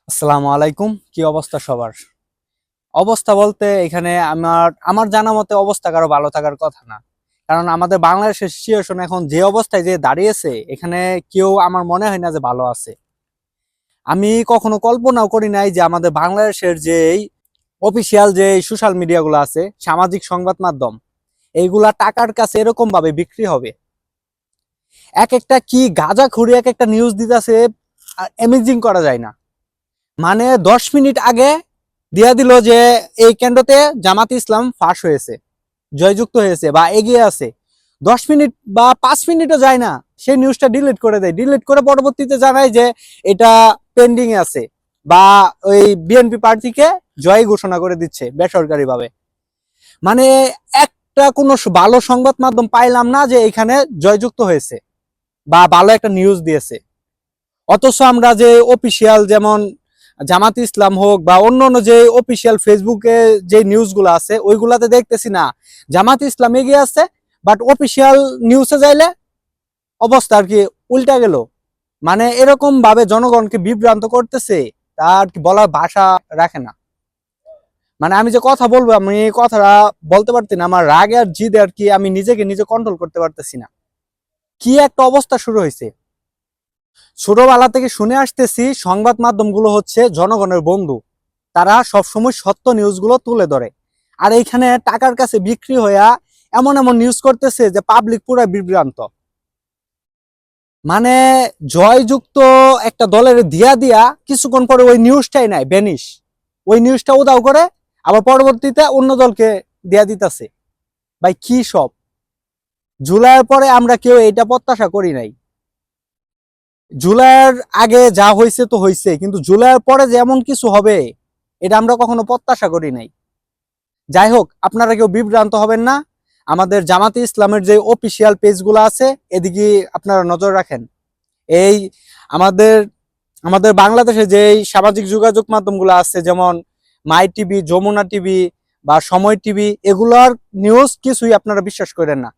আসসালামু আলাইকুম। কি অবস্থা সবার? অবস্থা বলতে এখানে আমার আমার জানা মতে অবস্থা কারো ভালো থাকার কথা না। কারণ আমাদের বাংলাদেশের সিচুয়েশন এখন যে অবস্থায় যে দাঁড়িয়েছে, এখানে কেউ আমার মনে হয় না যে ভালো আছে। আমি কখনো কল্পনাও করি নাই যে আমাদের বাংলাদেশের যে অফিসিয়াল যে সোশ্যাল মিডিয়াগুলো আছে, সামাজিক সংবাদ মাধ্যম, এইগুলা টাকার কাছে এরকম ভাবে বিক্রি হবে। এক একটা কি গাঁজাখুরি এক একটা নিউজ দিতেছে, অ্যামেজিং করা যায় না। মানে 10 মিনিট আগে দিয়া দিল যে এই কেন্দ্রতে জামাত ইসলাম ফাঁস হয়েছে, জয়যুক্ত হয়েছে বা এগিয়ে আছে। 10 মিনিট বা 5 মিনিটও যায় না, সেই নিউজটা ডিলিট করে দেয়। ডিলিট করে পরবর্তীতে জানায় যে এটা পেন্ডিং এ আছে, বা ওই বিএনপি প্রার্থীকে জয় ঘোষণা করে দিচ্ছে বেসরকারি ভাবে। মানে একটা কোনো ভালো সংবাদ মাধ্যম পাইলাম না যে এখানে জয়যুক্ত হয়েছে বা ভালো একটা নিউজ দিয়েছে। অথচ আমরা যে অফিসিয়াল, যেমন জামাত ইসলাম হোক বা অন্য অন্য যে অফিসিয়াল ফেসবুকে যে নিউজগুলো আছে, ওইগুলাতে দেখতেছি না জামাত ইসলাম এগিয়ে আছে, বাট অফিসিয়াল নিউজে যাইলে অবস্থা আর কি উল্টা গেল। মানে এরকম ভাবে জনগণকে বিভ্রান্ত করতেছে, তার কি বলার ভাষা রাখে না। মানে আমি যে কথা বলবো, আমি এই কথাটা বলতে পারছি না, আমার রাগে আর জিদে আর কি আমি নিজেকে নিজে কন্ট্রোল করতে পারতেছি না। কি একটা অবস্থা শুরু হয়েছে। ছোটবেলা থেকে শুনে আসতেছি সংবাদ মাধ্যমগুলো হচ্ছে জনগণের বন্ধু, তারা সবসময় সত্য নিউজগুলো তুলে ধরে। আর এইখানে টাকার কাছে বিক্রি হইয়া এমন এমন নিউজ করতেছে যে পাবলিক পুরো বিভ্রান্ত। মানে জয়যুক্ত একটা দলের দিয়া দিয়া কিছুক্ষণ পরে ওই নিউজটাই নাই, বেনিশ, ওই নিউজটা উদাও করে আবার পরবর্তীতে অন্য দলকে দিয়া দিতেছে। ভাই কি সব! জুলাইয়ের পরে আমরা কেউ এটা প্রত্যাশা করি নাই। জুলাইয়ের আগে যা হয়েছে তো হয়েছে, কিন্তু জুলাইয়ের পরে যে এমন কিছু হবে এটা আমরা কখনো প্রত্যাশা করি নাই। যাই হোক, আপনারা কেউ বিভ্রান্ত হবেন না। আমাদের জামাতে ইসলামের যে অফিসিয়াল পেজগুলো আছে, এদিকে আপনারা নজর রাখেন। এই আমাদের আমাদের বাংলাদেশে যে সামাজিক যোগাযোগ মাধ্যমগুলো আছে, যেমন মাই টিভি, যমুনা টিভি বা সময় টিভি, এগুলোর নিউজ কিছুই আপনারা বিশ্বাস করেন না।